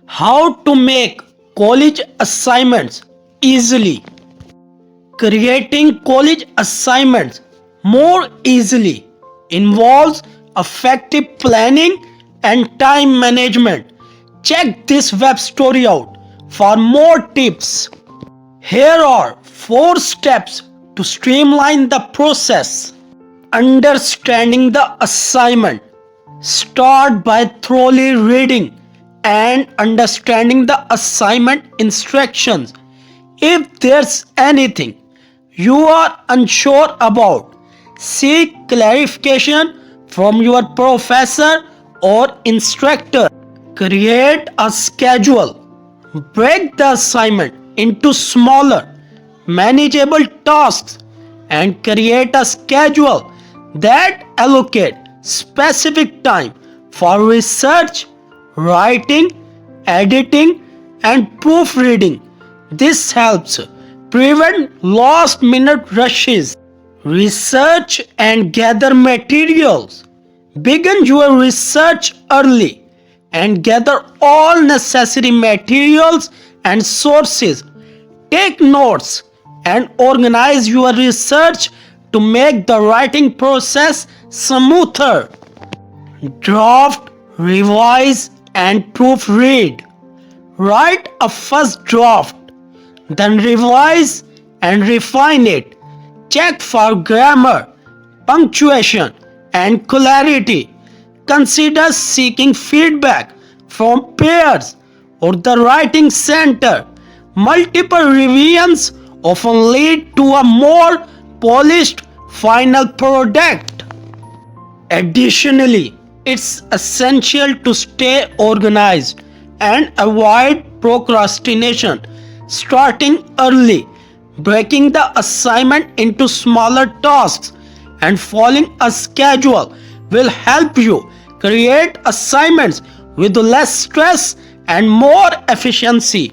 How to make college assignments easily. Creating college assignments more easily involves effective planning and time management. Check this web story out for more tips. Here are 4 steps to streamline the process. Understanding the assignment. Start by thoroughly reading and understanding the assignment instructions. If there's anything you are unsure about, seek clarification from your professor or instructor. Create a schedule. Break the assignment into smaller, manageable tasks and create a schedule that allocate specific time for research, writing, editing and proofreading. This helps prevent last minute rushes. Research and gather materials. Begin your research early and gather all necessary materials and sources. Take notes and organize your research to make the writing process smoother. Draft, revise, and proofread. Write a first draft, then revise and refine it. Check for grammar, punctuation, and clarity. Consider seeking feedback from peers or the writing center. Multiple revisions often lead to a more polished final product. Additionally, it's essential to stay organized and avoid procrastination. Starting early, breaking the assignment into smaller tasks, and following a schedule will help you create assignments with less stress and more efficiency.